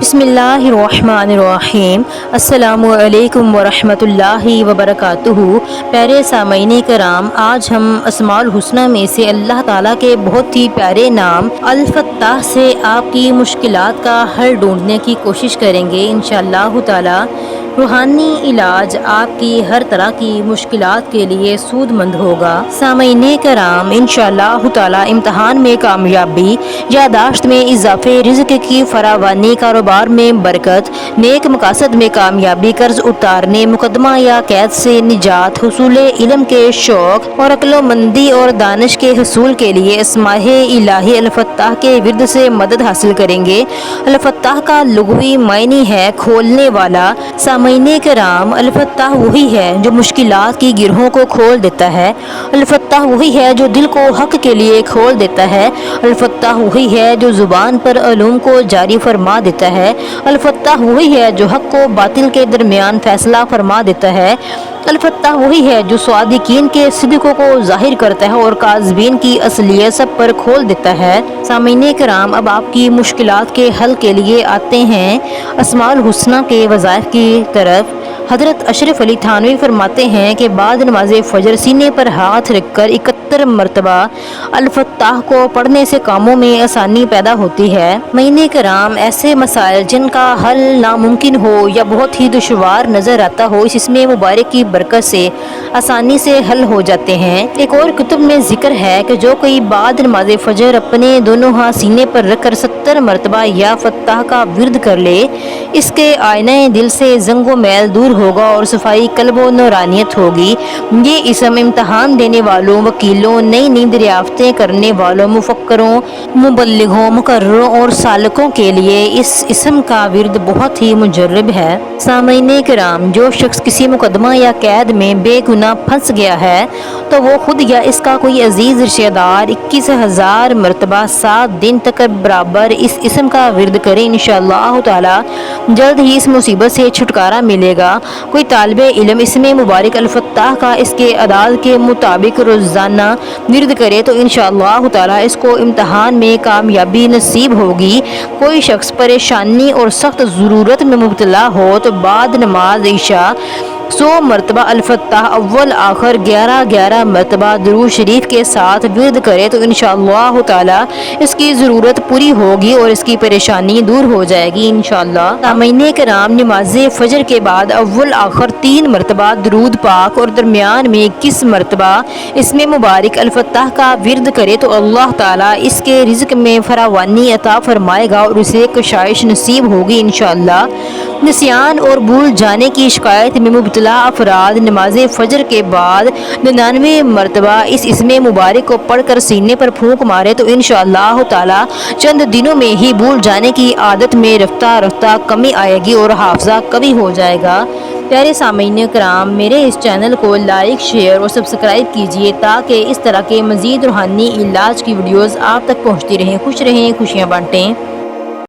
बिस्मिल्लाहिर्रहमानिर्रहीम। अस्सलामु अलैकुम वरहमतुल्लाहि वबरकातुहू। प्यारे सामीन कराम, आज हम अस्माउल हुस्ना में से अल्लाह ताला के बहुत ही प्यारे नाम अल फत्ताह से आपकी मुश्किलात का हल ढूंढने की कोशिश करेंगे इंशाअल्लाह ताला। रूहानी इलाज आपकी हर तरह की मुश्किलात के लिए सूदमंद होगा। सामीन कराम, इंशाअल्लाह ताला इम्तहान में कामयाबी, यादाश्त में इजाफे, रिज़्क की फरावानी, कारोबार में बरकत, नेक मकासद में कामयाबी, कर्ज उतारने, मुकदमा या कैद से निजात, हुसूल इल्म के शौक और अक्लमंदी और दानिश के हसूल के लिए अस्माए इलाही अल फत्ताह के विर्द से मदद हासिल करेंगे। अल फत्ताह का लुग़वी मायने है खोलने वाला। सामीन कराम, अल फत्ताह वही है जो मुश्किलात की गिरहों को खोल देता है। अल फत्ताह वही है जो दिल को हक के लिए खोल देता है। अल फत्ताह वही है जो ज़ुबान पर अलूम को जारी फरमा देता है। अल फत्ताह वही है जो हक को बातिल के दरमियान फैसला फरमा देता है। अल फत्ताह वही है जो स्वादिकीन के सिद्क़ों को ज़ाहिर करता है और काज़बीन की असलियत सब पर खोल देता है। सामीन कराम, अब आपकी मुश्किलात के हल के लिए आते हैं अस्माउल हुस्ना के वज़ाइफ की तरफ। हज़रत अशरफ अली थानवी फरमाते हैं कि बाद नमाज फ़जर सीने पर हाथ रखकर 71 मरतबा अल फत्ताह को पढ़ने से कामों में आसानी पैदा होती है। महीने कराम, ऐसे मसाइल जिनका हल नामुमकिन हो या बहुत ही दुश्वार नज़र आता हो, इसमें मुबारक की बरकत से आसानी से हल हो जाते हैं। एक और कुतुब में जिक्र है कि जो कोई बाद नमाज फ़जर अपने दोनों हाथ सीने पर रखकर 70 मरतबा या फत्ताह का विर्द कर ले, इसके आईने दिल से जंगो मैल दूर होगा और सफाई कल्ब व नूरानियत होगी। ये इसम इम्तहान देने वालों, वकीलों, नई नई दरियाफ्तें करने वालों, मुफक्करों, मुबल्लिगों, मुकर्ररों और सालकों के लिए इस इसम का विर्द बहुत ही मुजर्रब है। सामीन कराम, जो शख्स किसी मुकदमा या कैद में बेगुनाह फंस गया है तो वो खुद या इसका कोई अजीज़ रिश्तेदार 21,000 मरतबा 7 दिन तक बराबर इस इसम का विर्द करे। इंशाअल्लाह ताला जल्द ही इस मुसीबत से छुटकारा मिलेगा। कोई तालिब इल्म इसमें मुबारक अल फत्ताह का इसके अदाद के मुताबिक रोज़ाना विर्द करे तो इंशाअल्लाह ताला इसको इम्तहान में कामयाबी नसीब होगी। कोई शख्स परेशानी और सख्त ज़रूरत में मुब्तला हो तो बाद नमाज इशा 100 मरतबा अल फत्ताह अव्वल आखिर 11-11 मरतबा दुरूद शरीफ के साथ विर्द करे तो इंशाअल्लाह ताला इसकी ज़रूरत पूरी होगी और इसकी परेशानी दूर हो जाएगी इंशाअल्लाह। सामीन कराम, नमाज फ़जर के बाद अव्वल आखिर 3 मरतबा दुरूद पाक और दरमियान में 21 मरतबा इसमें मुबारक अल फत्ताह का विर्द करे तो अल्लाह ताला इसके रिज़्क में फरावानी अता फरमाएगा और उसे कशाइश नसीब होगी इंशाअल्लाह। निस्यान और भूल जाने की शिकायत में मुब्तला अफराद नमाज फ़जर के बाद 99 मरतबा इस इसमें मुबारक को पढ़कर सीने पर फूंक मारे तो इंशाअल्लाह ताला चंद दिनों में ही भूल जाने की आदत में रफ्ता रफ्ता कमी आएगी और हाफजा कभी हो जाएगा। प्यारे सामीन कराम, मेरे इस चैनल को लाइक, शेयर और सब्सक्राइब कीजिए ताकि इस तरह के मज़ीद रूहानी इलाज की वीडियोज़ आप तक पहुँचती रहें। खुश रहें, खुशियाँ बाँटें।